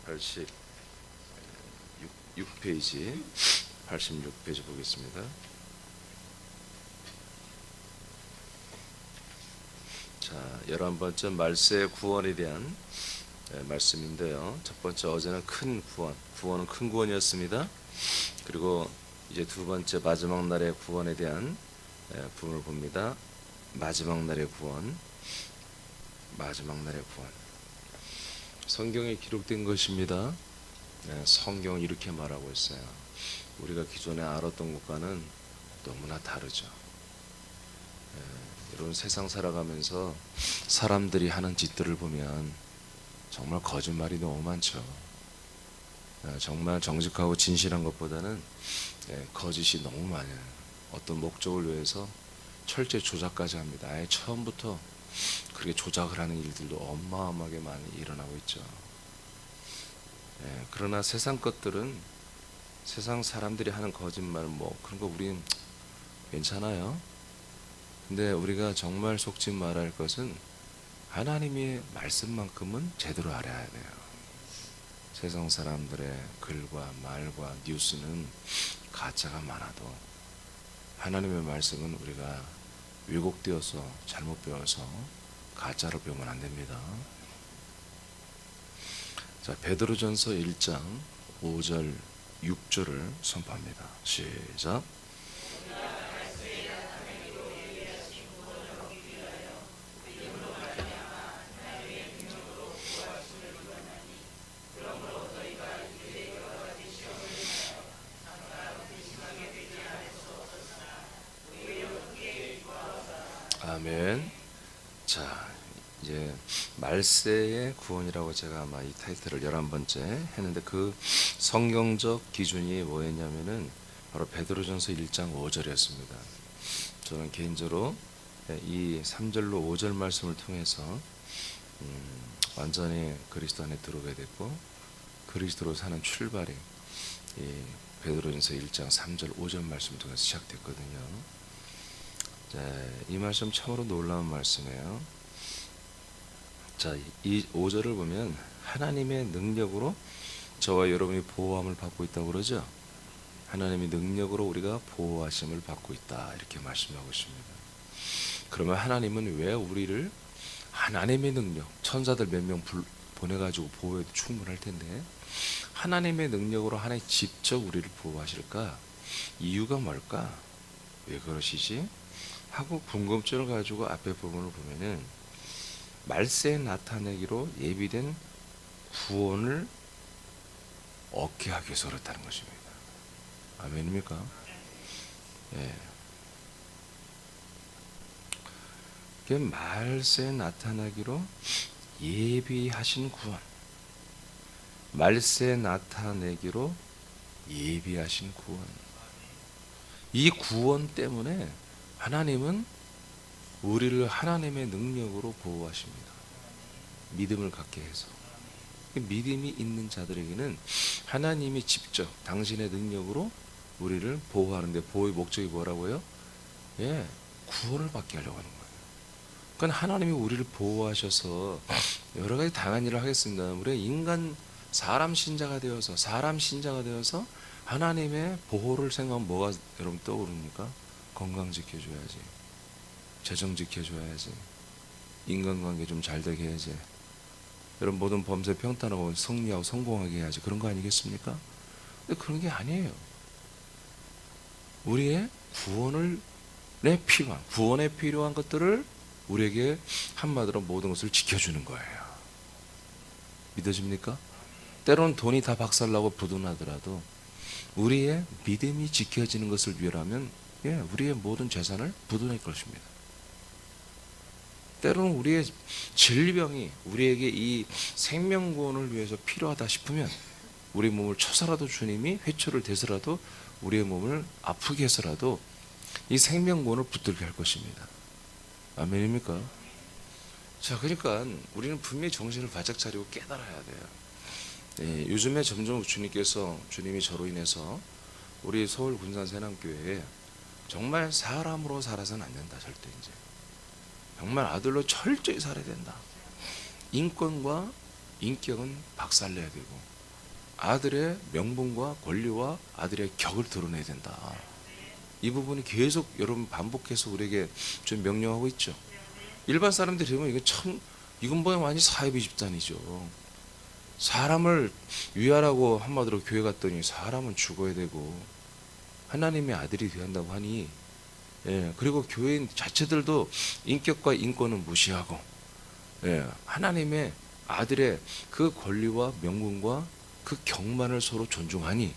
86페이지 86페이지 보겠습니다. 자, 11번째 말세의 구원에 대한 말씀인데요. 첫 번째 어제는 큰 구원은 큰 구원이었습니다. 그리고 이제 두 번째 마지막 날의 구원에 대한 부분을 봅니다. 마지막 날의 구원. 성경에 기록된 것입니다. 성경은 이렇게 말하고 있어요. 우리가 기존에 알았던 것과는 너무나 다르죠. 여러분, 세상 살아가면서 사람들이 하는 짓들을 보면 정말 거짓말이 너무 많죠. 정말 정직하고 진실한 것보다는 거짓이 너무 많아요. 어떤 목적을 위해서 철저히 조작까지 합니다. 아예 처음부터 그렇게 조작을 하는 일들도 어마어마하게 많이 일어나고 있죠. 그러나 세상 것들은, 세상 사람들이 하는 거짓말 그런 거 우린 괜찮아요. 근데 우리가 정말 속지 말아야 할 것은 하나님의 말씀만큼은 제대로 알아야 돼요. 세상 사람들의 글과 말과 뉴스는 가짜가 많아도 하나님의 말씀은 우리가 왜곡되어서 잘못 배워서 가짜로 배우면 안 됩니다. 자, 베드로전서 1장 5절 6절을 선포합니다. 시작. 아멘. 자, 이제 말세의 구원이라고 제가 아마 이 타이틀을 11번째 했는데, 그 성경적 기준이 뭐였냐면은 바로 베드로전서 1장 5절이었습니다. 저는 개인적으로 이 3절로 5절 말씀을 통해서 완전히 그리스도 안에 들어오게 됐고, 그리스도로 사는 출발이 이 베드로전서 1장 3절 5절 말씀을 통해서 시작됐거든요. 이 말씀 참으로 놀라운 말씀이에요. 자, 이 5절을 보면 하나님의 능력으로 저와 여러분이 보호함을 받고 있다고 그러죠. 하나님의 능력으로 우리가 보호하심을 받고 있다, 이렇게 말씀하고 있습니다. 그러면 하나님은 왜 우리를, 하나님의 능력, 천사들 몇 명 보내가지고 보호해도 충분할 텐데 하나님의 능력으로 하나님 직접 우리를 보호하실까? 이유가 뭘까? 왜 그러시지? 하고 궁금증을 가지고 앞에 부분을 보면은 말세에 나타내기로 예비된 구원을 얻게 하기 위해서 그렇다는 것입니다. 아멘입니까? 예. 말세에 나타나기로 예비하신 구원. 말세에 나타내기로 예비하신 구원. 이 구원 때문에 하나님은 우리를 하나님의 능력으로 보호하십니다. 믿음을 갖게 해서. 믿음이 있는 자들에게는 하나님이 직접 당신의 능력으로 우리를 보호하는데, 보호의 목적이 뭐라고요? 구원을 받게 하려고 하는 거예요. 그러니까 하나님이 우리를 보호하셔서 여러 가지 다양한 일을 하겠습니다. 우리가 사람 신자가 되어서 하나님의 보호를 생각하면 뭐가 여러분 떠오릅니까? 건강 지켜줘야지, 재정 지켜줘야지, 인간관계 좀 잘 되게 해야지, 여러분 모든 범죄 평탄하고 승리하고 성공하게 해야지, 그런 거 아니겠습니까? 근데 그런 게 아니에요. 우리의 구원에 필요한 것들을 우리에게 한마디로 모든 것을 지켜주는 거예요. 믿어집니까? 때로는 돈이 다 박살나고 부도나더라도 우리의 믿음이 지켜지는 것을 위하면 우리의 모든 재산을 부도낼 것입니다. 때로는 우리의 질병이 우리에게 이 생명구원을 위해서 필요하다 싶으면 우리 몸을 쳐서라도 주님이 회초를 대서라도 우리의 몸을 아프게 해서라도 이 생명구원을 붙들게 할 것입니다. 아멘입니까? 자, 그러니까 우리는 분명히 정신을 바짝 차리고 깨달아야 돼요. 요즘에 점점 주님이 저로 인해서 우리 서울 군산세남교회에 정말 사람으로 살아서는 안 된다, 절대. 이제 정말 아들로 철저히 살아야 된다. 인권과 인격은 박살내야 되고 아들의 명분과 권리와 아들의 격을 드러내야 된다. 이 부분이 계속 여러분 반복해서 우리에게 좀 명령하고 있죠. 일반 사람들이 보면 이건 뭐 완전 사이비 집단이죠. 사람을 위하라고 한마디로 교회 갔더니 사람은 죽어야 되고 하나님의 아들이 되어야 한다고 하니, 그리고 교회인 자체들도 인격과 인권은 무시하고, 하나님의 아들의 그 권리와 명분과 그 격만을 서로 존중하니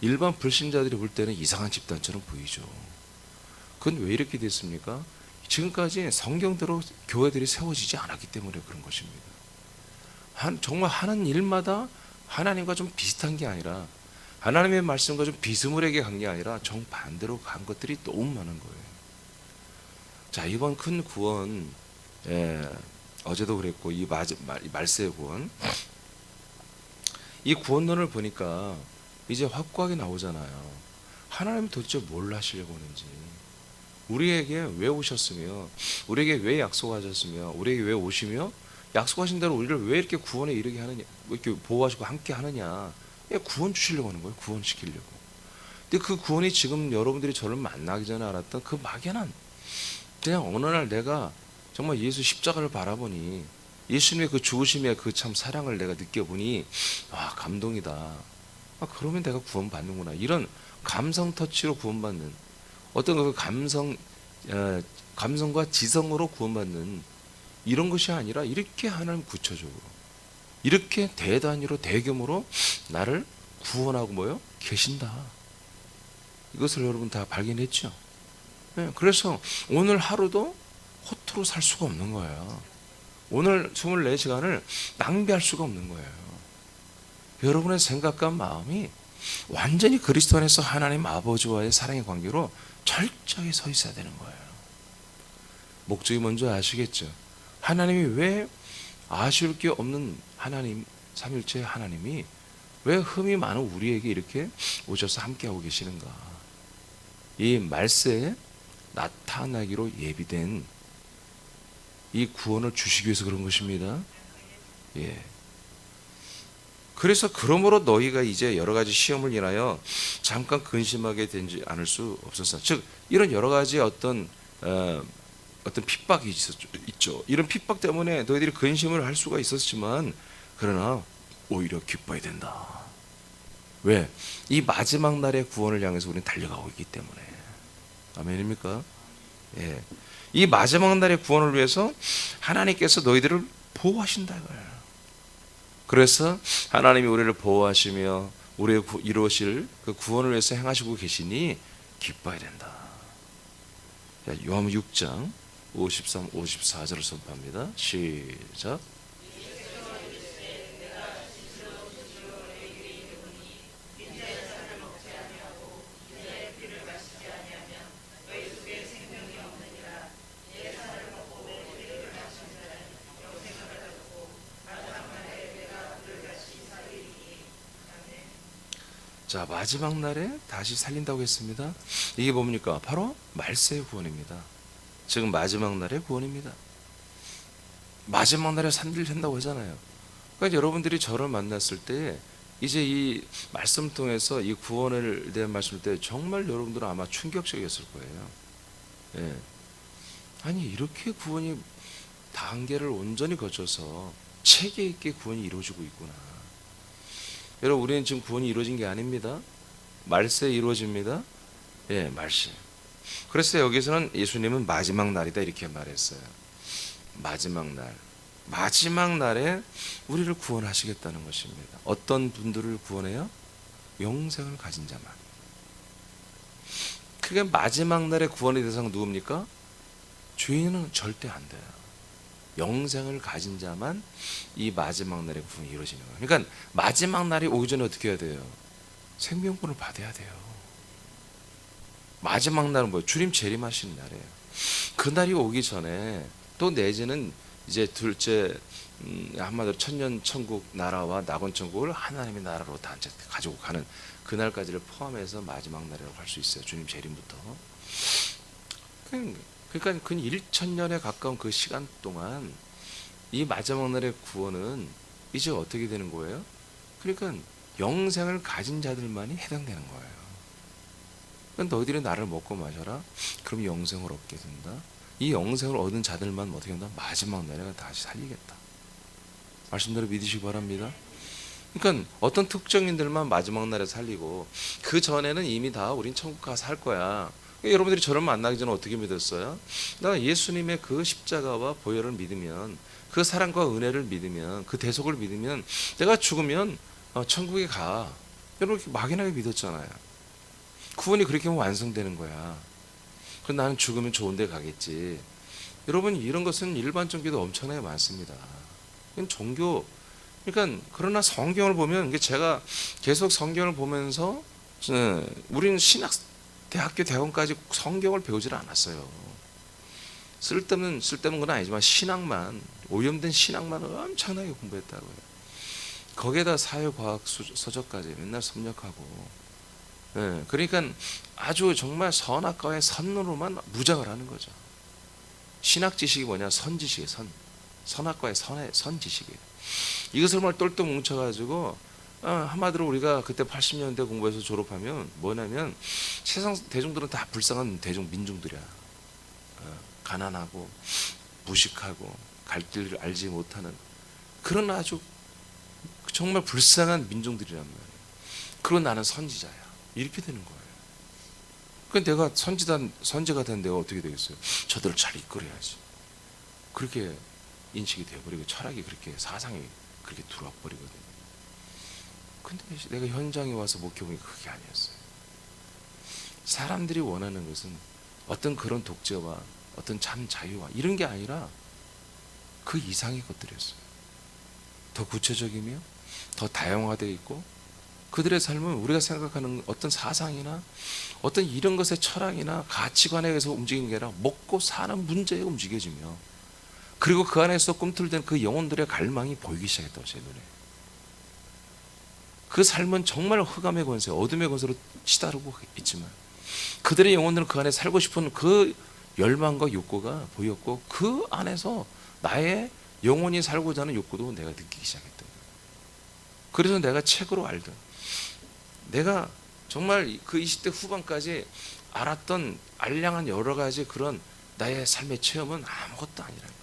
일반 불신자들이 볼 때는 이상한 집단처럼 보이죠. 그건 왜 이렇게 됐습니까? 지금까지 성경대로 교회들이 세워지지 않았기 때문에 그런 것입니다. 정말 하는 일마다 하나님과 좀 비슷한 게 아니라, 하나님의 말씀과 좀 비스무리하게 간 게 아니라 정반대로 간 것들이 너무 많은 거예요. 자, 이번 큰 구원, 어제도 그랬고 이 말세의 구원, 이 구원론을 보니까 이제 확고하게 나오잖아요. 하나님 도대체 뭘 하시려고 하는지, 우리에게 왜 오셨으며, 우리에게 왜 약속하셨으며, 우리에게 왜 오시며, 약속하신 대로 우리를 왜 이렇게 구원에 이르게 하느냐, 이렇게 보호하시고 함께 하느냐. 구원 주시려고 하는 거예요. 구원시키려고. 근데 그 구원이 지금 여러분들이 저를 만나기 전에 알았던 그 막연한, 그냥 어느 날 내가 정말 예수 십자가를 바라보니, 예수님의 그 죽으심의 그 참 사랑을 내가 느껴보니, 감동이다. 그러면 내가 구원받는구나. 이런 감성 터치로 구원받는, 어떤 그 감성과 지성으로 구원받는 이런 것이 아니라, 이렇게 하나님 구체적으로, 이렇게 대단위로 대규모로 나를 구원하고 계신다. 이것을 여러분 다 발견했죠? 그래서 오늘 하루도 허투루 살 수가 없는 거예요. 오늘 24시간을 낭비할 수가 없는 거예요. 여러분의 생각과 마음이 완전히 그리스도 안에서 하나님 아버지와의 사랑의 관계로 철저히 서 있어야 되는 거예요. 목적이 뭔지 아시겠죠? 하나님이 왜 아쉬울 게 없는 하나님, 삼일체 하나님이 왜 흠이 많은 우리에게 이렇게 오셔서 함께하고 계시는가? 이 말세에 나타나기로 예비된 이 구원을 주시기 위해서 그런 것입니다. 그래서 그러므로 너희가 이제 여러 가지 시험을 인하여 잠깐 근심하게 되지 않을 수 없었어. 즉 이런 여러 가지 어떤 핍박이 있죠. 이런 핍박 때문에 너희들이 근심을 할 수가 있었지만, 그러나 오히려 기뻐야 된다. 왜? 이 마지막 날의 구원을 향해서 우리는 달려가고 있기 때문에. 아멘입니까? 이 마지막 날의 구원을 위해서 하나님께서 너희들을 보호하신다 이거예요. 그래서 하나님이 우리를 보호하시며 우리의 이루어질 그 구원을 위해서 행하시고 계시니 기뻐야 된다. 요한복음 6장 53, 54절을 선포합니다. 시작. 자, 마지막 날에 다시 살린다고 했습니다. 이게 뭡니까? 바로 말세의 구원입니다. 지금 마지막 날의 구원입니다. 마지막 날에 살린다고 하잖아요. 그러니까 여러분들이 저를 만났을 때 이제 이 말씀 통해서 이 구원을 대한 말씀을 때 정말 여러분들은 아마 충격적이었을 거예요. 아니 이렇게 구원이 단계를 온전히 거쳐서 체계 있게 구원이 이루어지고 있구나. 여러분 우리는 지금 구원이 이루어진 게 아닙니다. 말세에 이루어집니다. 말세. 그래서 여기서는 예수님은 마지막 날이다 이렇게 말했어요. 마지막 날. 마지막 날에 우리를 구원하시겠다는 것입니다. 어떤 분들을 구원해요? 영생을 가진 자만. 그게 마지막 날의 구원의 대상 누굽니까? 죄인은 절대 안 돼요. 영생을 가진 자만 이 마지막 날의 구원이 이루어지는 거예요. 그러니까 마지막 날이 오기 전에 어떻게 해야 돼요? 생명권을 받아야 돼요. 마지막 날은 뭐예요? 주님 재림하시는 날이에요. 그 날이 오기 전에 또 내지는 이제 둘째 한마디로 천년 천국 나라와 낙원 천국을 하나님의 나라로 다 가지고 가는 그날까지를 포함해서 마지막 날이라고 할 수 있어요. 주님 재림부터. 그러니까 근 1,000년에 가까운 그 시간 동안 이 마지막 날의 구원은 이제 어떻게 되는 거예요? 그러니까 영생을 가진 자들만이 해당되는 거예요. 그러니까 너희들이 나를 먹고 마셔라. 그럼 영생을 얻게 된다. 이 영생을 얻은 자들만 어떻게 한다? 마지막 날에 다시 살리겠다. 말씀대로 믿으시기 바랍니다. 그러니까 어떤 특정인들만 마지막 날에 살리고 그 전에는 이미 다 우린 천국 가서 살 거야. 그러니까 여러분들이 저를 만나기 전에 어떻게 믿었어요? 나 예수님의 그 십자가와 보혈을 믿으면, 그 사랑과 은혜를 믿으면, 그 대속을 믿으면 내가 죽으면 천국에 가. 여러분 막연하게 믿었잖아요. 구원이 그렇게 하면 완성되는 거야. 그럼 나는 죽으면 좋은 데 가겠지. 여러분 이런 것은 일반 종교도 엄청나게 많습니다. 이건 종교. 그러니까 그러나 성경을 보면, 이게 제가 계속 성경을 보면서 우리는 대학교 대학원까지 성경을 배우질 않았어요. 쓸데없는 건 아니지만 신학만, 오염된 신학만 엄청나게 공부했다고요. 거기에다 사회과학 서적까지 맨날 섭렵하고. 그러니까 아주 정말 선악과의 선으로만 무장을 하는 거죠. 신학 지식이 뭐냐? 선지식이에요. 선악과의 선 지식이에요. 이것을 말 똘똘 뭉쳐가지고 한마디로 우리가 그때 80년대 공부해서 졸업하면 뭐냐면 세상 대중들은 다 불쌍한 민중들이야. 가난하고 무식하고 갈 길을 알지 못하는 그런 아주 정말 불쌍한 민중들이란 말이에요. 그리고 나는 선지자야. 이렇게 되는 거예요. 그러니까 내가 선지가 된 내가 어떻게 되겠어요? 저들을 잘 이끌어야지. 그렇게 인식이 되어버리고 철학이 그렇게, 사상이 그렇게 들어와 버리거든요. 근데 내가 현장에 와서 목회해보니까 그게 아니었어요. 사람들이 원하는 것은 어떤 그런 독재와 어떤 참 자유와 이런 게 아니라 그 이상의 것들이었어요. 더 구체적이며 더 다양화되어 있고, 그들의 삶은 우리가 생각하는 어떤 사상이나 어떤 이런 것의 철학이나 가치관에 의해서 움직이는 게 아니라 먹고 사는 문제에 움직여지며, 그리고 그 안에서 꿈틀댄 그 영혼들의 갈망이 보이기 시작했다고, 제 눈에. 그 삶은 정말 흑암의 권세, 어둠의 권세로 치달고 있지만 그들의 영혼들은 그 안에 살고 싶은 그 열망과 욕구가 보였고, 그 안에서 나의 영혼이 살고자 하는 욕구도 내가 느끼기 시작했다. 그래서 내가 책으로 알던, 내가 정말 그 20대 후반까지 알았던 알량한 여러 가지 그런 나의 삶의 체험은 아무것도 아니라는 거예요.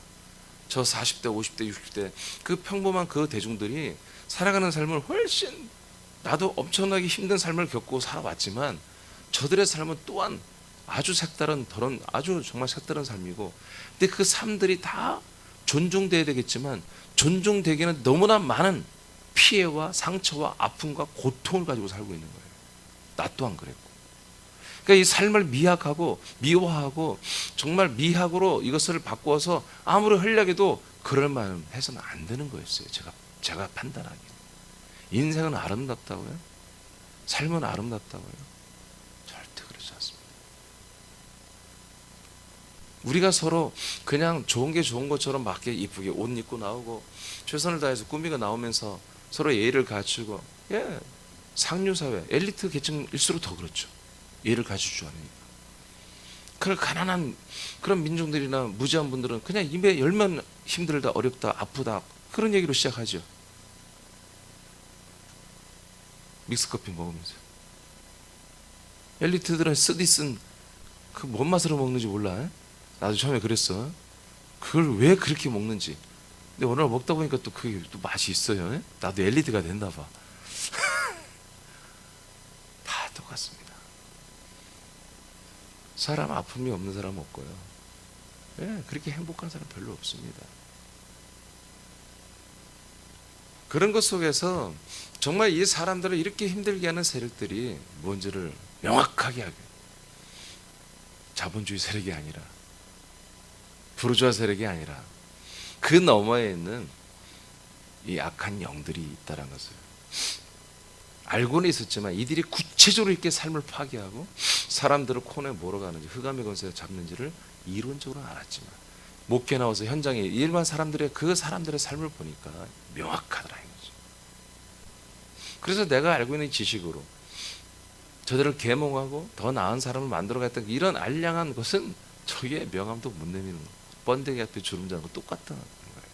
저 40대, 50대, 60대 그 평범한 그 대중들이 살아가는 삶을 훨씬, 나도 엄청나게 힘든 삶을 겪고 살아왔지만 저들의 삶은 또한 아주 색다른, 아주 정말 색다른 삶이고, 근데 그 삶들이 다 존중돼야 되겠지만 존중되기는 너무나 많은 피해와 상처와 아픔과 고통을 가지고 살고 있는 거예요. 나 또한 그랬고. 그러니까 이 삶을 미학하고 미화하고 정말 미학으로 이것을 바꾸어서 아무리 하려고 그럴 만큼 해서는 안 되는 거였어요. 제가 판단하기에. 인생은 아름답다고요? 삶은 아름답다고요? 절대 그렇지 않습니다. 우리가 서로 그냥 좋은 게 좋은 것처럼 막 이쁘게 옷 입고 나오고 최선을 다해서 꾸미고 나오면서 서로 예의를 갖추고, 상류사회, 엘리트 계층일수록 더 그렇죠. 예의를 갖추지 않으니까. 그런 가난한 그런 민중들이나 무지한 분들은 그냥 입에 열면 힘들다, 어렵다, 아프다, 그런 얘기로 시작하죠. 믹스커피 먹으면서. 엘리트들은 쓰디쓴 그 뭔 맛으로 먹는지 몰라. 나도 처음에 그랬어. 그걸 왜 그렇게 먹는지. 근데 오늘 먹다 보니까 또 그게 또 맛이 있어요. 나도 엘리트가 됐나 봐. 다 똑같습니다. 사람 아픔이 없는 사람 없고요. 그렇게 행복한 사람 별로 없습니다. 그런 것 속에서 정말 이 사람들을 이렇게 힘들게 하는 세력들이 뭔지를 명확하게 하게, 자본주의 세력이 아니라, 부르주아 세력이 아니라 그 너머에 있는 이 악한 영들이 있다는 것을 알고는 있었지만, 이들이 구체적으로 이렇게 삶을 파괴하고 사람들을 코너에 몰아가는지, 흑암의 권세에 잡는지를 이론적으로 알았지만, 목회 나와서 현장에 일반 사람들의 그 사람들의 삶을 보니까 명확하더라 이거죠. 그래서 내가 알고 있는 지식으로 저들을 계몽하고 더 나은 사람을 만들어갔던 이런 알량한 것은 저게 명함도 못 내미는 거예요. 번데기 앞에 주름 잡는 거 똑같다는 거예요.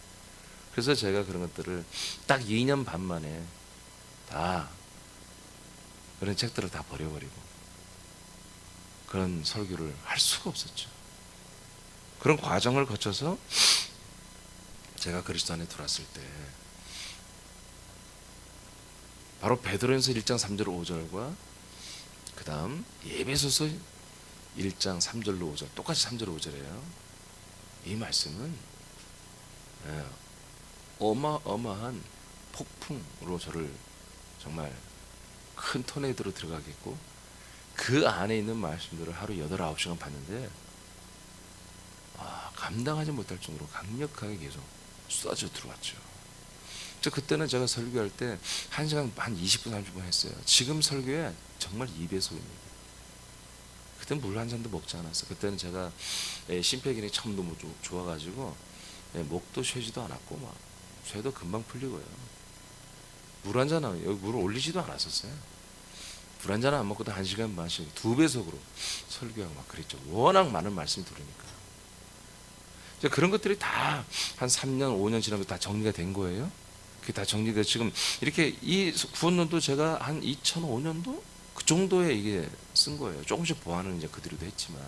그래서 제가 그런 것들을 딱 2년 반 만에 다 그런 책들을 다 버려버리고 그런 설교를 할 수가 없었죠. 그런 과정을 거쳐서 제가 그리스도 안에 들어왔을 때 바로 베드로전서 1장 3절 5절과 그 다음 에베소서 1장 3절로 5절, 똑같이 3절 5절이에요. 이 말씀은 어마어마한 폭풍으로 저를 정말 큰 토네이도로 들어가겠고, 그 안에 있는 말씀들을 하루 8, 9시간 봤는데 감당하지 못할 정도로 강력하게 계속 쏟아져 들어왔죠. 그때는 제가 설교할 때 1시간 한 20분 30분 했어요. 지금 설교에 정말 2배속입니다. 그때는 물 한 잔도 먹지 않았어요. 그때는 제가 심폐기능이 참 너무 좋아가지고 목도 쉬지도 않았고 막 쇠도 금방 풀리고요. 물 한 잔은 여기 물을 올리지도 않았었어요. 물 한 잔은 안 먹고도 1시간 마시고 2배속으로 설교하고 막 그랬죠. 워낙 많은 말씀이 들으니까. 그런 것들이 다 한 3년 5년 지나면 다 정리가 된 거예요. 그게 다 정리돼서 지금 이렇게 이 구원론도 제가 한 2005년도 그 정도에 이게 쓴 거예요. 조금씩 보완은 이제 그대로도 했지만.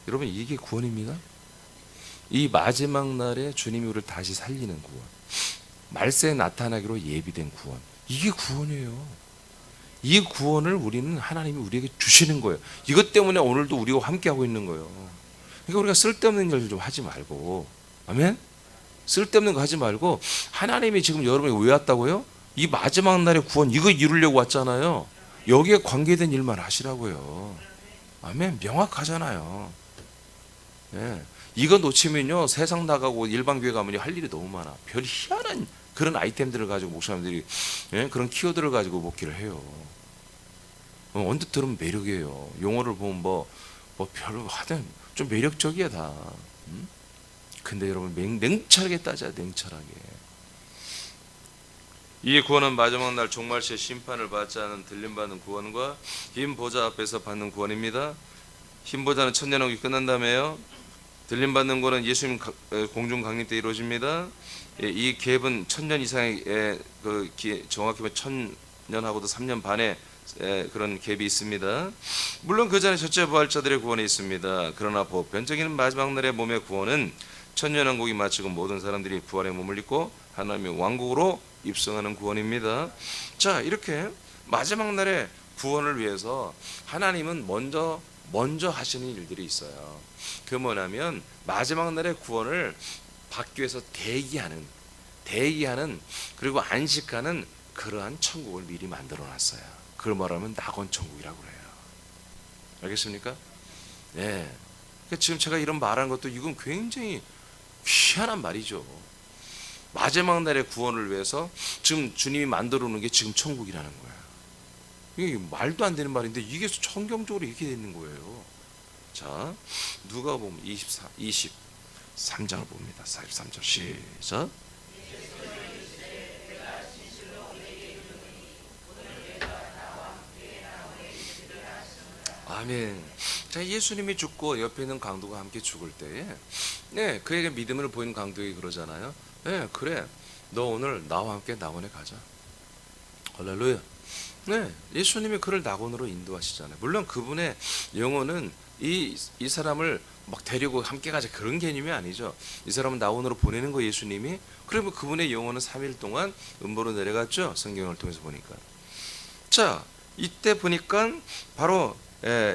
여러분, 이게 구원입니까? 이 마지막 날에 주님이 우리를 다시 살리는 구원, 말세에 나타나기로 예비된 구원, 이게 구원이에요. 이 구원을 우리는 하나님이 우리에게 주시는 거예요. 이것 때문에 오늘도 우리가 함께하고 있는 거예요. 그러니까 우리가 쓸데없는 일 좀 하지 말고, 아멘? 쓸데없는 거 하지 말고, 하나님이 지금 여러분이 왜 왔다고요? 이 마지막 날의 구원, 이거 이루려고 왔잖아요. 여기에 관계된 일만 하시라고요. 아멘? 명확하잖아요. 예. 이거 놓치면요, 세상 나가고 일반교회 가면 할 일이 너무 많아. 별 희한한 그런 아이템들을 가지고 목사님들이 그런 키워드를 가지고 목회를 해요. 언뜻 들으면 매력이에요. 용어를 보면 별로 하여튼 좀 매력적이야 다. 근데 여러분, 냉철하게 따져야 냉철하게. 이 구원은 마지막 날 종말시에 심판을 받지 않은 들림받는 구원과 흰 보좌 앞에서 받는 구원입니다. 흰 보좌는 천년왕국이 끝난 다음에요. 들림받는 구원은 예수님 공중 강림 때 이루어집니다. 이 갭은 1000년 이상의 정확히 보면 1000년하고도 3년 반의 그런 갭이 있습니다. 물론 그 전에 첫째 부활자들의 구원이 있습니다. 그러나 보편적인 마지막 날의 몸의 구원은 천년왕국이 마치고 모든 사람들이 부활의 몸을 입고 하나님의 왕국으로 입성하는 구원입니다. 자, 이렇게 마지막 날의 구원을 위해서 하나님은 먼저 하시는 일들이 있어요. 그 뭐냐면 마지막 날의 구원을 받기 위해서 대기하는 그리고 안식하는 그러한 천국을 미리 만들어 놨어요. 그걸 말하면 낙원 천국이라고 그래요. 알겠습니까? 네. 그러니까 지금 제가 이런 말하는 것도 이건 굉장히 희한한 말이죠. 마지막 날의 구원을 위해서 지금 주님이 만들어 놓은 게 지금 천국이라는 거야. 이게 말도 안 되는 말인데 이게 성경적으로 이렇게 되는 거예요. 자, 누가복음 23장을 봅니다. 43절 시작. 아멘. 자, 예수님이 죽고 옆에 있는 강도가 함께 죽을 때에 그에게 믿음을 보이는 강도에게 그러잖아요. 그래, 너 오늘 나와 함께 낙원에 가자. 할렐루야. 예수님이 그를 낙원으로 인도하시잖아요. 물론 그분의 영혼은 이 사람을 막 데리고 함께 가자 그런 개념이 아니죠. 이 사람은 낙원으로 보내는 거 예수님이. 그러면 그분의 영혼은 3일 동안 음보로 내려갔죠. 성경을 통해서 보니까. 자, 이때 보니까 바로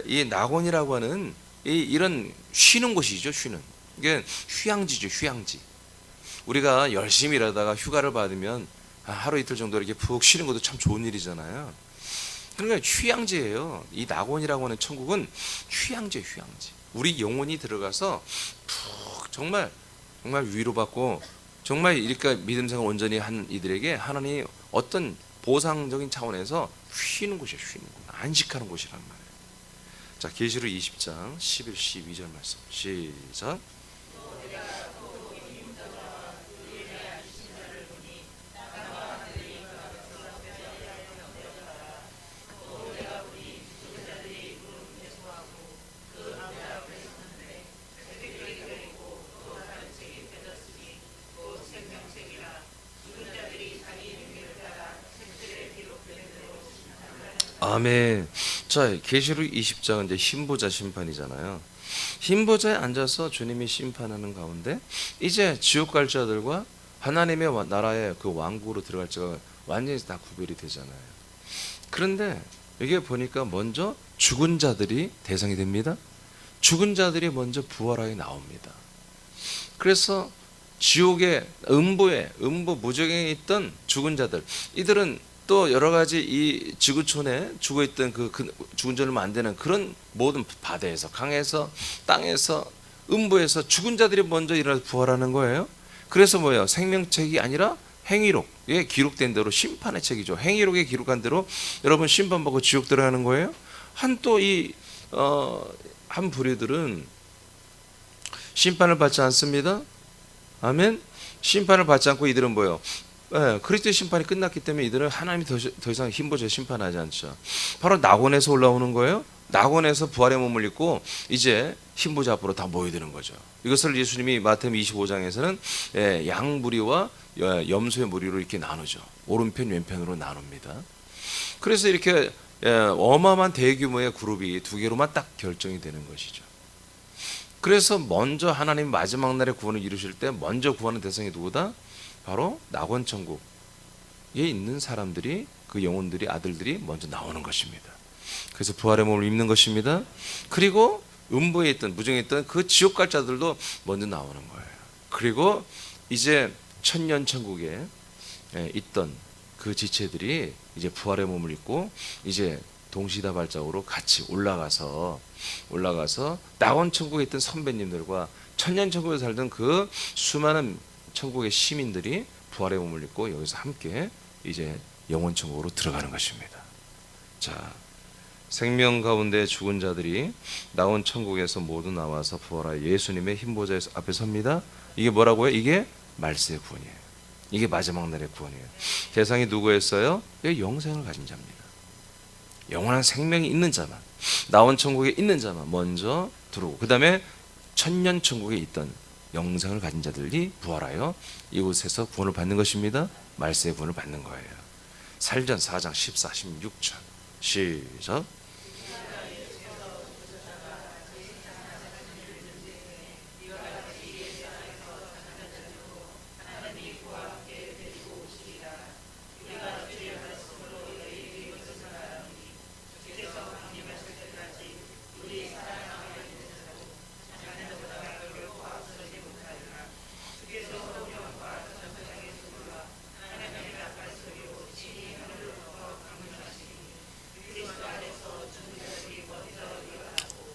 이 낙원이라고 하는 이런 쉬는 곳이죠. 이게 휴양지죠. 휴양지. 우리가 열심히 일하다가 휴가를 받으면 하루 이틀 정도 이렇게 푹 쉬는 것도 참 좋은 일이잖아요. 그러니까 휴양지예요. 이 낙원이라고 하는 천국은 휴양지예요. 휴양지. 우리 영혼이 들어가서 푹 정말 위로받고 정말 이렇게 믿음 생활 온전히 한 이들에게 하나님이 어떤 보상적인 차원에서 쉬는 곳이에요. 쉬는 곳. 안식하는 곳이란 말이에요. 자, 계시록 20장 11, 12절 말씀 시작. 아멘. 자, 계시록 20장은 이제 흰보자 심판이잖아요. 흰보자에 앉아서 주님이 심판하는 가운데 이제 지옥 갈 자들과 하나님의 나라의 그 왕국으로 들어갈 자가 완전히 다 구별이 되잖아요. 그런데 여기에 보니까 먼저 죽은 자들이 대상이 됩니다. 죽은 자들이 먼저 부활하게 나옵니다. 그래서 지옥의 음부 무저갱에 있던 죽은 자들, 이들은 또 여러 가지 이 지구촌에 죽어있던 그 죽은 지 얼마 안 되는 그런 모든 바다에서, 강에서, 땅에서, 음부에서 죽은 자들이 먼저 일어나서 부활하는 거예요. 그래서 뭐예요? 생명책이 아니라 행위록에 기록된 대로 심판의 책이죠. 행위록에 기록한 대로 여러분 심판받고 지옥 들어가는 거예요. 한 또 한 부류들은 심판을 받지 않습니다. 아멘. 심판을 받지 않고 이들은 뭐예요? 그리스도의 심판이 끝났기 때문에 이들은 하나님이 더 이상 흰보좌에 심판하지 않죠. 바로 낙원에서 올라오는 거예요. 낙원에서 부활의 몸을 입고 이제 흰보좌 앞으로 다 모여드는 거죠. 이것을 예수님이 마태복음 25장에서는 양 무리와 염소의 무리로 이렇게 나누죠. 오른편 왼편으로 나눕니다. 그래서 이렇게 어마어마한 대규모의 그룹이 두 개로만 딱 결정이 되는 것이죠. 그래서 먼저 하나님 마지막 날에 구원을 이루실 때 먼저 구하는 대상이 누구다? 바로 낙원 천국에 있는 사람들이, 그 영혼들이, 아들들이 먼저 나오는 것입니다. 그래서 부활의 몸을 입는 것입니다. 그리고 음부에 있던, 무정에 있던 그 지옥 갈 자들도 먼저 나오는 거예요. 그리고 이제 천년 천국에 있던 그 지체들이 이제 부활의 몸을 입고 이제 동시다발적으로 같이 올라가서 낙원 천국에 있던 선배님들과 천년 천국에 살던 그 수많은 천국의 시민들이 부활의 몸을 입고 여기서 함께 이제 영원 천국으로 들어가는 것입니다. 자, 생명 가운데 죽은 자들이 낙원 천국에서 모두 나와서 부활하여 예수님의 흰보좌 앞에 섭니다. 이게 뭐라고요? 이게 말세의 구원이에요. 이게 마지막 날의 구원이에요. 대상이 누구였어요? 영생을 가진 자입니다. 영원한 생명이 있는 자만, 낙원 천국에 있는 자만 먼저 들어오고, 그 다음에 천년 천국에 있던 영생을 가진 자들이 부활하여 이곳에서 구원을 받는 것입니다. 말세의 구원을 받는 거예요. 살전 4장 14, 16절 시작.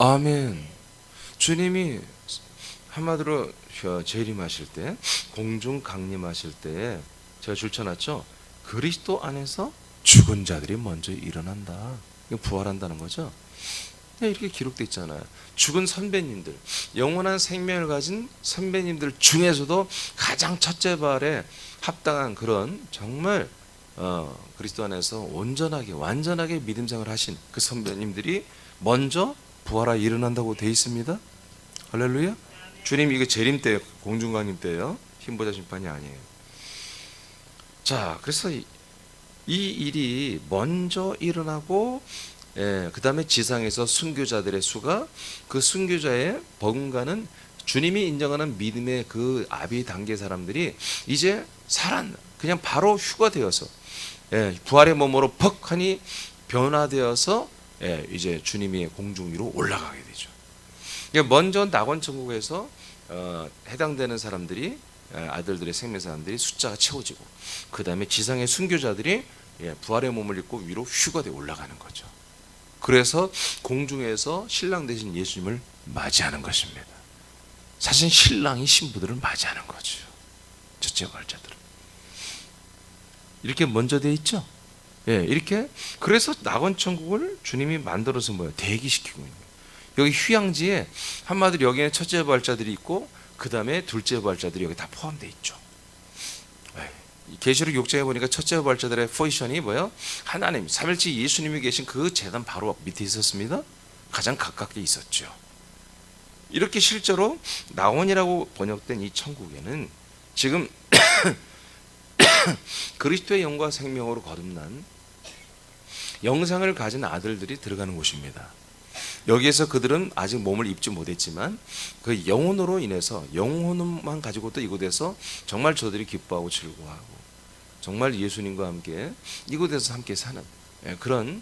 아멘. 주님이 한마디로 재림하실 때, 공중 강림하실 때 제가 줄쳐놨죠. 그리스도 안에서 죽은 자들이 먼저 일어난다. 이거 부활한다는 거죠. 이렇게 기록되어 있잖아요. 죽은 선배님들, 영원한 생명을 가진 선배님들 중에서도 가장 첫째 발에 합당한 그런 정말 그리스도 안에서 온전하게 완전하게 믿음 생활을 하신 그 선배님들이 먼저 부활하여 일어난다고 되어 있습니다. 할렐루야. 주님 이거 재림 때예요. 공중강림 때예요. 흰보좌 심판이 아니에요. 자, 그래서 이 일이 먼저 일어나고, 그 다음에 지상에서 순교자들의 수가, 그 순교자의 버금가는 주님이 인정하는 믿음의 그 아비 단계 사람들이 이제 그냥 바로 휴가되어서 부활의 몸으로 퍽 하니 변화되어서 이제 주님이 공중 위로 올라가게 되죠. 먼저 낙원 천국에서 해당되는 사람들이, 아들들의 생명 사람들이 숫자가 채워지고, 그 다음에 지상의 순교자들이 부활의 몸을 입고 위로 휴가되어 올라가는 거죠. 그래서 공중에서 신랑 되신 예수님을 맞이하는 것입니다. 사실 신랑이 신부들을 맞이하는 거죠. 첫째 발자들은 이렇게 먼저 돼 있죠. 이렇게. 그래서 낙원 천국을 주님이 만들어서 대기시키고 있는 거예요. 여기 휴양지에 한마디로 여기는 첫째 부활자들이 있고, 그 다음에 둘째 부활자들이 여기 다 포함되어 있죠. 계시록 6장에 보니까 첫째 부활자들의 포지션이 뭐예요? 하나님, 삼일째 예수님이 계신 그 제단 바로 밑에 있었습니다. 가장 가깝게 있었죠. 이렇게 실제로 낙원이라고 번역된 이 천국에는 지금 그리스도의 영과 생명으로 거듭난 영생을 가진 아들들이 들어가는 곳입니다. 여기에서 그들은 아직 몸을 입지 못했지만 그 영혼으로 인해서 영혼만 가지고도 이곳에서 정말 저들이 기뻐하고 즐거워하고 정말 예수님과 함께 이곳에서 함께 사는 그런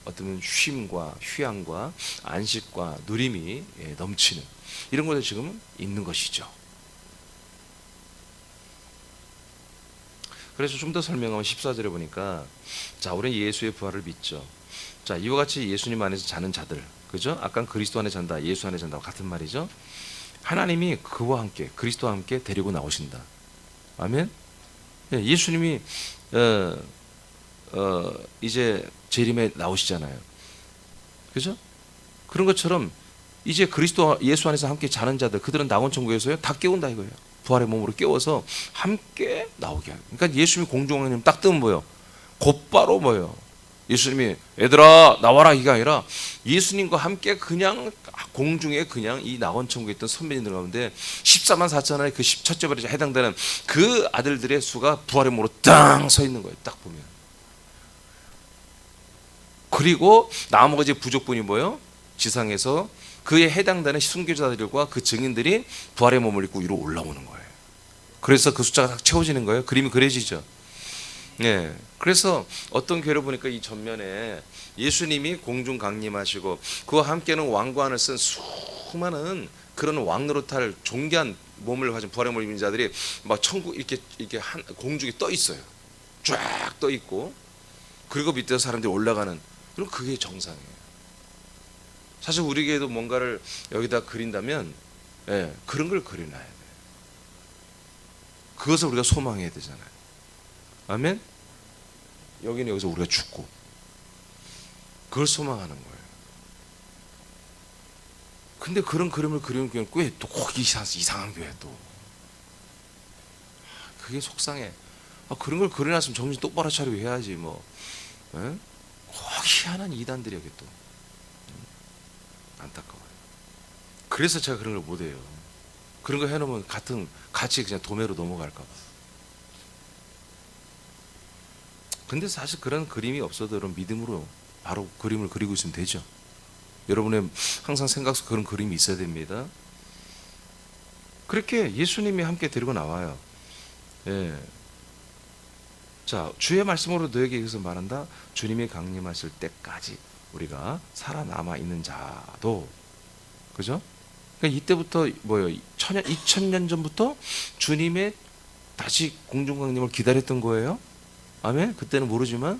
어떤 쉼과 휴양과 안식과 누림이 넘치는 이런 곳에 지금 있는 것이죠. 그래서 좀 더 설명하면 14절에 보니까 자, 우리는 예수의 부활을 믿죠. 자, 이와 같이 예수님 안에서 자는 자들, 그죠? 아까 그리스도 안에 잔다, 예수 안에 잔다 같은 말이죠. 하나님이 그와 함께 그리스도와 함께 데리고 나오신다. 아멘. 예수님이 이제 재림에 나오시잖아요. 그죠? 그런 것처럼 이제 그리스도 예수 안에서 함께 자는 자들, 그들은 낙원 천국에서요 다 깨운다 이거예요. 부활의 몸으로 깨워서 함께 나오게 하요. 그러니까 예수님이 공중왕님 딱 뜨면 뭐요? 곧바로 뭐요? 예수님이 얘들아 나와라 이게 아니라 예수님과 함께 그냥 공중에 그냥 이 낙원 천국에 있던 선배님들 가운데 14만 4천의 그 첫째 발에 해당되는 그 아들들의 수가 부활의 몸으로 땅 서 있는 거예요. 딱 보면. 그리고 나머지 부족분이 뭐요? 지상에서 그에 해당되는 순교자들과 그 증인들이 부활의 몸을 입고 위로 올라오는 거예요. 그래서 그 숫자가 딱 채워지는 거예요. 그림이 그려지죠. 예. 그래서 어떤 교회를 보니까 이 전면에 예수님이 공중 강림하시고 그와 함께는 왕관을 쓴 수많은 그런 왕노릇할 존귀한 몸을 가진 부활의 몸을 입은 자들이 막 천국 이렇게 한 공중에 떠 있어요. 쫙 떠 있고 그리고 밑에서 사람들이 올라가는 그럼 그게 정상이에요. 사실 우리 교회도 뭔가를 여기다 그린다면 그런 걸 그려놔야 돼요. 그것을 우리가 소망해야 되잖아요. 아멘? 여기는 여기서 우리가 죽고 그걸 소망하는 거예요. 근데 그런 그림을 그리는 교회는 꽤 또 꼭 이상한 교회 또 그게 속상해. 그런 걸 그려놨으면 정신 똑바로 차리고 해야지 뭐. 꼭 희한한 이단들이 여기 또 안타까워요. 그래서 제가 그런 걸 못해요. 그런 거 해놓으면 같이 그냥 도매로 넘어갈까 봐. 근데 사실 그런 그림이 없어도 여러분 믿음으로 바로 그림을 그리고 있으면 되죠. 여러분의 항상 생각 속 그런 그림이 있어야 됩니다. 그렇게 예수님이 함께 데리고 나와요. 예. 자, 주의 말씀으로 너에게 이것을 말한다. 주님이 강림하실 때까지 우리가 살아남아 있는 자도, 그죠? 그러니까 이때부터 뭐예요? 2000년 전부터 주님의 다시 공중 강림을 기다렸던 거예요. 아멘. 그때는 모르지만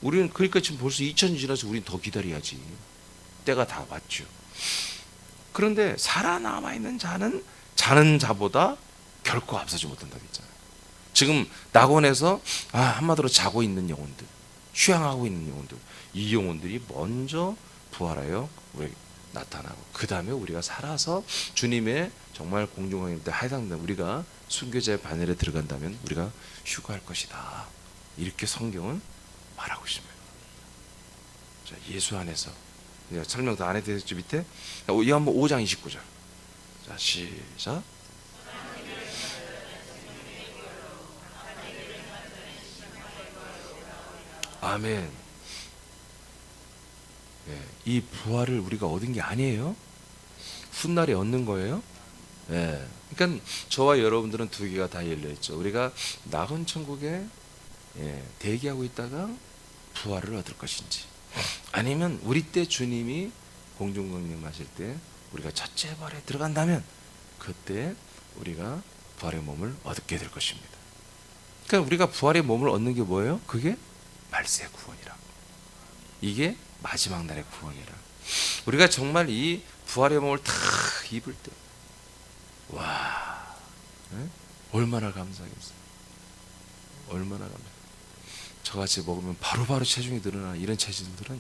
우리는 그러니까 지금 벌써 2000년 지나서 우리는 더 기다려야지. 때가 다 왔죠. 그런데 살아남아 있는 자는 자는 자보다 결코 앞서지 못한다고 했잖아요. 지금 낙원에서 한마디로 자고 있는 영혼들, 휴양하고 있는 영혼들, 이 영혼들이 먼저 부활하여 우리 나타나고 그 다음에 우리가 살아서 주님의 정말 공중왕님 때 해당된 우리가 순교자의 반열에 들어간다면 우리가 휴거할 것이다. 이렇게 성경은 말하고 있습니다. 자, 예수 안에서 설명 더 안 해도 되겠죠. 밑에 요한복음 5장 29절. 자, 시작. 아멘. 이 부활을 우리가 얻은 게 아니에요. 훗날에 얻는 거예요. 그러니까 저와 여러분들은 두 개가 다 열려 있죠. 우리가 낙원 천국에 대기하고 있다가 부활을 얻을 것인지, 아니면 우리 때 주님이 공중 강림하실 때 우리가 첫째 부활에 들어간다면 그때 우리가 부활의 몸을 얻게 될 것입니다. 그러니까 우리가 부활의 몸을 얻는 게 뭐예요? 그게 말세 구원이라. 이게 마지막 날의 구원이라. 우리가 정말 이 부활의 몸을 탁 입을 때, 와, 얼마나 감사하겠어요. 얼마나 감사. 저같이 먹으면 바로바로 체중이 늘어나는 이런 체질들은,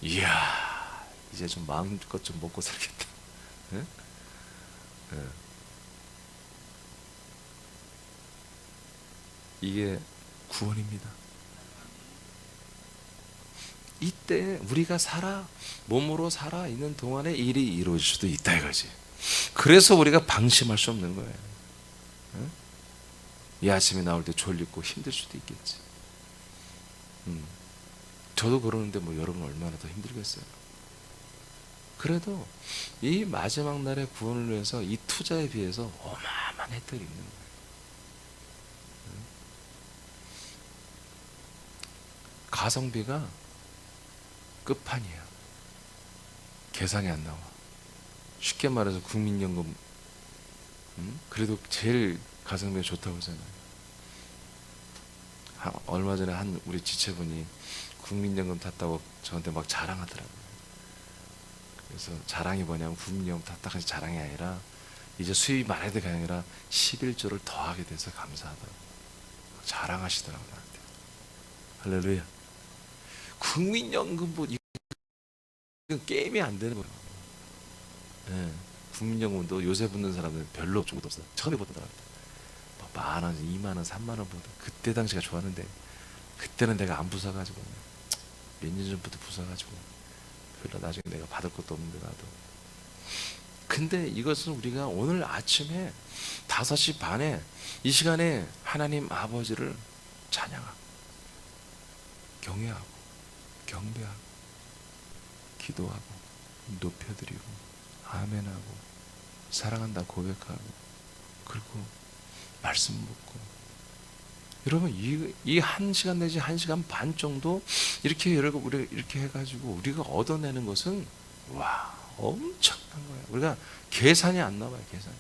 이야, 이제 좀 마음껏 좀 먹고 살겠다. 이게 구원입니다. 이때 우리가 몸으로 살아 있는 동안에 일이 이루어질 수도 있다 이거지. 그래서 우리가 방심할 수 없는 거예요. 이 아침에 나올 때 졸리고 힘들 수도 있겠지. 저도 그러는데 뭐 여러분 얼마나 더 힘들겠어요. 그래도 이 마지막 날의 구원을 위해서 이 투자에 비해서 어마어마한 혜택이 있는 거예요. 가성비가 끝판이야. 계산이 안 나와. 쉽게 말해서 국민연금, 그래도 제일 가성비가 좋다고 하잖아요. 얼마 전에 한 우리 지체분이 국민연금 탔다고 저한테 막 자랑하더라고요. 그래서 자랑이 뭐냐면 국민연금 탔다가 자랑이 아니라 이제 수입이 많이 되가 아니라 11조를 더하게 돼서 감사하다고 자랑하시더라고요. 나한테. 할렐루야. 국민연금 뭐 이건 게임이 안 되는 거예요. 네. 국민연금도 요새 붙는 사람들은 별로 없고 없어. 처음에 붙더라고요. 10,000원, 20,000원, 30,000원 보다. 그때 당시가 좋았는데 그때는 내가 안 부숴가지고 몇 년 전부터 부숴가지고 별로 나중에 내가 받을 것도 없는데 나도. 근데 이것은 우리가 오늘 아침에 5시 반에 이 시간에 하나님 아버지를 찬양하고 경외하고 경배하고 기도하고 높여드리고 아멘하고 사랑한다 고백하고 그리고 말씀 묻고, 여러분 이 1시간 내지 1시간 반 정도 이렇게 여러분 우리 이렇게 해가지고 우리가 얻어내는 것은 와 엄청난 거야. 우리가 계산이 안 나와요. 계산이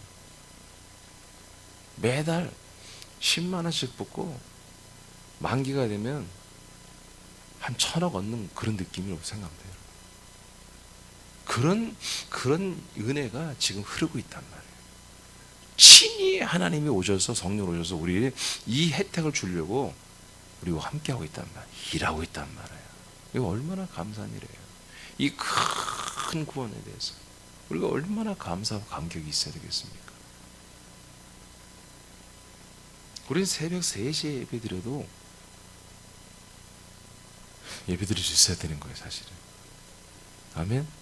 매달 10만 원씩 붙고 만기가 되면 한 1,000억 얻는 그런 느낌이라고 생각하면 돼요. 그런 은혜가 지금 흐르고 있단 말이에요. 친히 하나님이 오셔서 성령 오셔서 우리 이 혜택을 주려고 우리와 함께하고 있단 말이에요. 일하고 있단 말이에요. 이거 얼마나 감사한 일이에요. 이 큰 구원에 대해서 우리가 얼마나 감사하고 감격이 있어야 되겠습니까? 우리는 새벽 3시에 예배 드려도 예배 드릴 수 있어야 되는 거예요, 사실은. 아멘.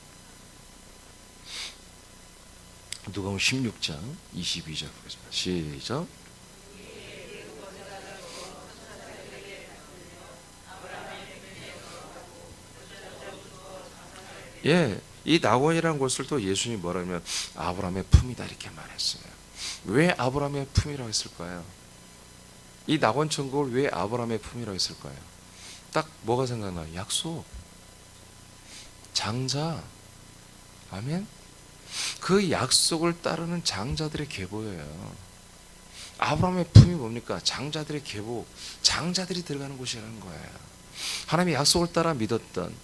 누가복음 16장 22절 보겠습니다. 시작. 예, 이 낙원이라는 곳을 또 예수님이 뭐라 하면 아브라함의 품이다 이렇게 말했어요. 왜 아브라함의 품이라고 했을까요? 이 낙원 천국을 왜 아브라함의 품이라고 했을까요? 딱 뭐가 생각나요? 약속, 장자, 아멘. 그 약속을 따르는 장자들의 계보예요. 아브라함의 품이 뭡니까? 장자들의 계보, 장자들이 들어가는 곳이라는 거예요. 하나님의 약속을 따라 믿었던,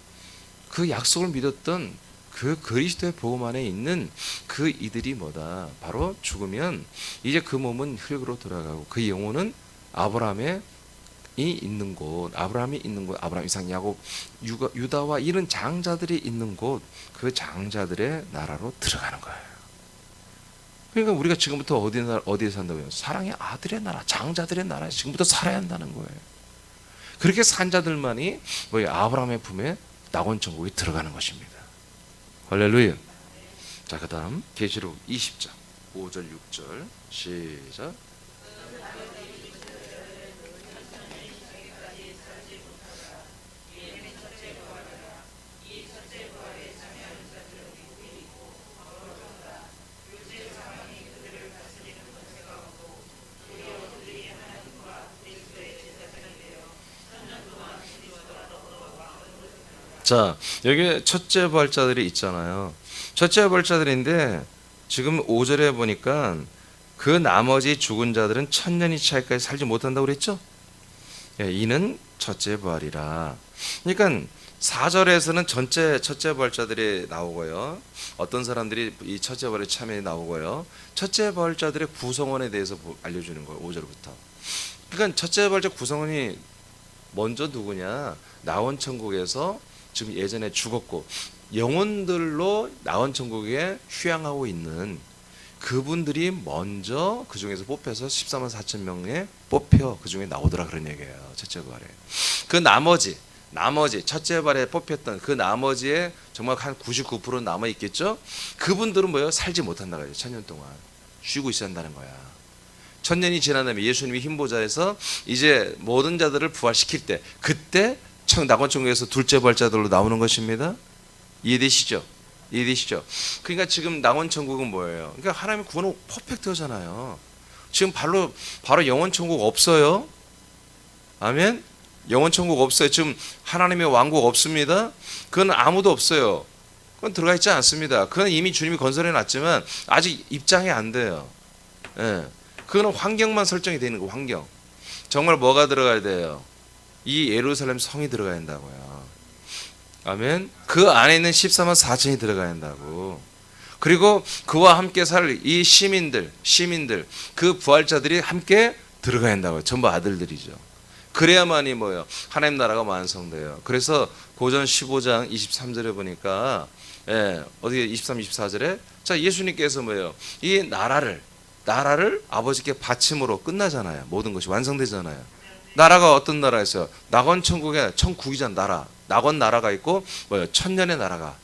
그 약속을 믿었던 그 그리스도의 복음 안에 있는 그 이들이 뭐다? 바로 죽으면 이제 그 몸은 흙으로 돌아가고 그 영혼은 아브라함이 있는 곳, 아브라함이 있는 곳, 아브라함, 이삭, 야곱, 유다와 이런 장자들이 있는 곳, 그 장자들의 나라로 들어가는 거예요. 그러니까 우리가 지금부터 어디에 산다고요? 사랑의 아들의 나라, 장자들의 나라에 지금부터 살아야 한다는 거예요. 그렇게 산 자들만이 뭐예요? 아브라함의 품에 낙원 천국에 들어가는 것입니다. 할렐루야. 자, 그다음 계시록 20장 5절 6절 시작. 자, 여기 첫째 부활자들이 있잖아요. 첫째 부활자들인데 지금 5절에 보니까 그 나머지 죽은 자들은 1000년이 차이까지 살지 못한다고 그랬죠? 예, 이는 첫째 부활이라. 그러니까 4절에서는 전체 첫째 부활자들이 나오고요. 어떤 사람들이 이 첫째 부활에 참여해 나오고요. 첫째 부활자들의 구성원에 대해서 알려주는 거예요. 5절부터. 그러니까 첫째 부활자 구성원이 먼저 누구냐? 낙원 천국에서 지금 예전에 죽었고 영혼들로 낙원 천국에 휴양하고 있는 그분들이 먼저 그 중에서 뽑혀서 14만 4천 명에 뽑혀 그 중에 나오더라 그런 얘기예요. 첫째 부활에. 그 나머지 첫째 부활에 뽑혔던 그 나머지에 정말 한 99% 남아 있겠죠. 그분들은 뭐예요? 살지 못한다 그래요. 1000년 동안 쉬고 있어야 한다는 거야. 1000년이 지난 다음에 예수님이 흰 보좌에서 이제 모든 자들을 부활시킬 때 그때 낙원 천국에서 둘째 부활자들로 나오는 것입니다. 이해되시죠? 이해되시죠? 그러니까 지금 낙원 천국은 뭐예요? 그러니까 하나님의 구원은 퍼펙트하잖아요. 지금 바로 영원 천국 없어요. 아멘. 영원 천국 없어요. 지금 하나님의 왕국 없습니다. 그건 아무도 없어요. 그건 들어가 있지 않습니다. 그건 이미 주님이 건설해 놨지만 아직 입장이 안 돼요. 예. 그거는 환경만 설정이 되는 거. 환경. 정말 뭐가 들어가야 돼요? 이 예루살렘 성이 들어가야 한다고요. 아멘. 그 안에 있는 14만 4천이 들어가야 한다고. 그리고 그와 함께 살 이 시민들 그 부활자들이 함께 들어가야 한다고요. 전부 아들들이죠. 그래야만이 뭐예요? 하나님 나라가 완성돼요. 그래서 고전 15장 23절에 보니까 어디 23, 24절에 자 예수님께서 뭐예요? 이 나라를 아버지께 바침으로 끝나잖아요. 모든 것이 완성되잖아요. 나라가 어떤 나라였어요? 낙원 천국에 천국이잖아. 나라. 낙원 나라가 있고 뭐예요? 천년의 나라가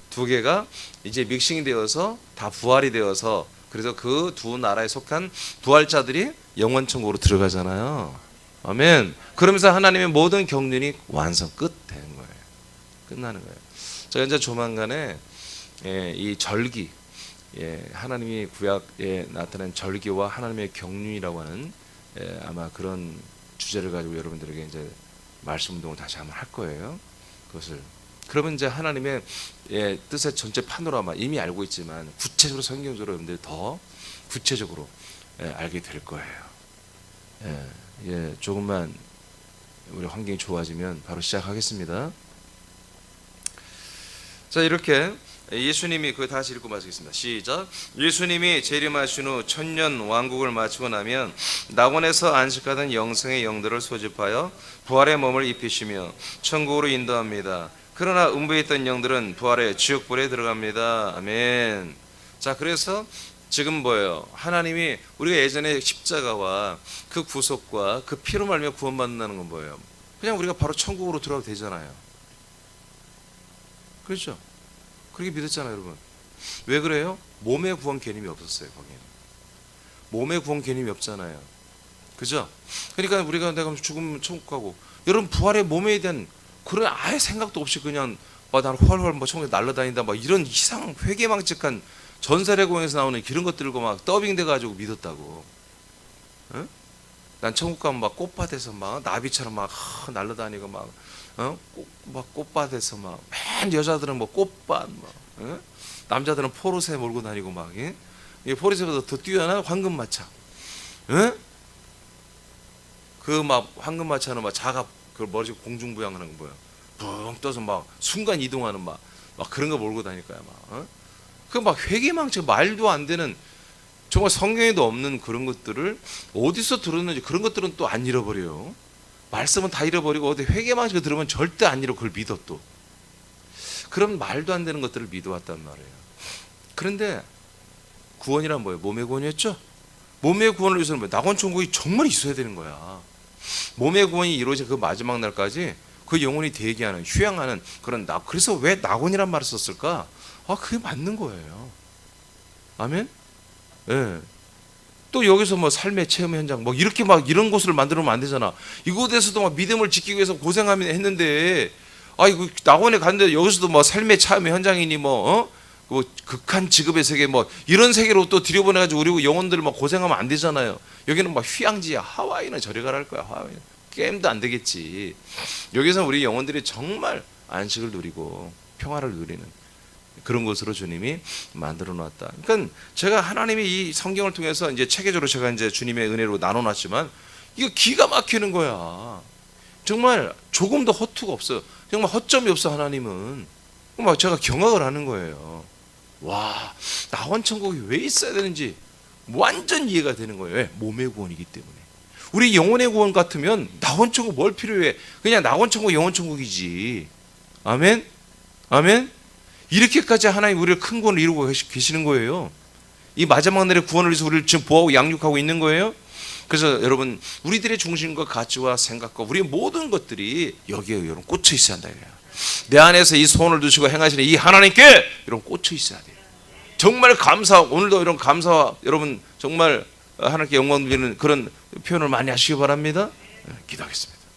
두 개가 이제 믹싱이 되어서 다 부활이 되어서 그래서 그 두 나라에 속한 부활자들이 영원 천국으로 들어가잖아요. 아멘. 그러면서 하나님의 모든 경륜이 완성 끝되는 거예요. 끝나는 거예요. 제가 이제 조만간에 이 절기, 하나님이 구약에 나타난 절기와 하나님의 경륜이라고 하는 아마 그런 주제를 가지고 여러분들에게 이제 말씀 운동을 다시 한번 할 거예요. 그것을 그러면 이제 하나님의 뜻의 전체 파노라마 이미 알고 있지만 구체적으로 성경적으로 여러분들이 더 구체적으로 알게 될 거예요. 조금만 우리 환경이 좋아지면 바로 시작하겠습니다. 자, 이렇게 예수님이 그 다시 읽고 마치겠습니다. 시작. 예수님이 재림하신 후 천년 왕국을 마치고 나면 낙원에서 안식하던 영생의 영들을 소집하여 부활의 몸을 입히시며 천국으로 인도합니다. 그러나 음부에 있던 영들은 부활의 지옥불에 들어갑니다. 아멘. 자, 그래서 지금 뭐예요? 하나님이 우리가 예전에 십자가와 그 구속과 그 피로 말미암아 구원받는다는 건 뭐예요? 그냥 우리가 바로 천국으로 들어가도 되잖아요. 그렇죠? 그렇게 믿었잖아요, 여러분. 왜 그래요? 몸의 구원 개념이 없었어요, 거기는. 몸의 구원 개념이 없잖아요. 그죠? 그러니까 우리가 내가 죽으면 천국 가고, 여러분 부활의 몸에 대한 그런 아예 생각도 없이 그냥 나는 훨훨 천국에 날아다닌다 이런 이상 회개망측한 전설의 공에서 나오는 이런 것들고 막 더빙돼 가지고 믿었다고. 응? 난 천국 가면 막 꽃밭에서 막 나비처럼 막 날아다니고 막 꽃밭에서 막 맨 여자들은 뭐 꽃밭 남자들은 포르쉐 몰고 다니고 막 이 포르쉐보다 더 뛰어난 황금마차. 그 막 황금마차는 막 자가 그 머리 공중부양하는 거 뭐야? 붕 떠서 막 순간 이동하는 막 그런 거 몰고 다닐 거야 막. 그 막 회개망측 말도 안 되는 정말 성경에도 없는 그런 것들을 어디서 들었는지 그런 것들은 또 안 잃어버려요. 말씀은 다 잃어버리고 어디 회개망측 들으면 절대 안 잃어. 그걸 믿어 또. 그런 말도 안 되는 것들을 믿어왔단 말이에요. 그런데 구원이란 뭐예요? 몸의 구원이었죠? 몸의 구원을 위해서는 뭐예요? 낙원 천국이 정말 있어야 되는 거야. 몸의 구원이 이루어진 그 마지막 날까지 그 영혼이 대기하는 휴양하는 그런 그래서 왜 낙원이란 말을 썼을까? 그게 맞는 거예요. 아멘? 또 여기서 뭐 삶의 체험 현장 이렇게 이런 곳을 만들면 안 되잖아. 이곳에서도 믿음을 지키기 위해서 고생하면 했는데 이거 낙원에 갔는데 여기서도 삶의 체험 현장이니 극한 직업의 세계 이런 세계로 또 들여보내가지고 우리 영혼들 고생하면 안 되잖아요. 여기는 휴양지야. 하와이는 저리 가랄 거야. 하와이는 게임도 안 되겠지. 여기서 우리 영혼들이 정말 안식을 누리고 평화를 누리는 그런 것으로 주님이 만들어 놨다. 그러니까 제가 하나님이 이 성경을 통해서 이제 체계적으로 제가 이제 주님의 은혜로 나눠 놨지만 이거 기가 막히는 거야. 정말 조금도 허투가 없어요. 정말 허점이 없어 하나님은. 제가 경악을 하는 거예요. 와, 낙원 천국이 왜 있어야 되는지 완전 이해가 되는 거예요. 왜? 몸의 구원이기 때문에. 우리 영혼의 구원 같으면 낙원 천국 뭘 필요해? 그냥 낙원 천국 영원 천국이지. 아멘? 아멘? 이렇게까지 하나님 우리를 큰 구원을 이루고 계시는 거예요. 이 마지막 날의 구원을 위해서 우리를 지금 보호하고 양육하고 있는 거예요. 그래서 여러분 우리들의 중심과 가치와 생각과 우리의 모든 것들이 여기에 여러분 꽂혀 있어야 한다. 내 안에서 이 소원을 두시고 행하시는 이 하나님께 여러분 꽂혀 있어야 돼요. 정말 오늘도 이런 감사와 여러분 정말 하나님께 영광 드리는 그런 표현을 많이 하시기 바랍니다. 기도하겠습니다.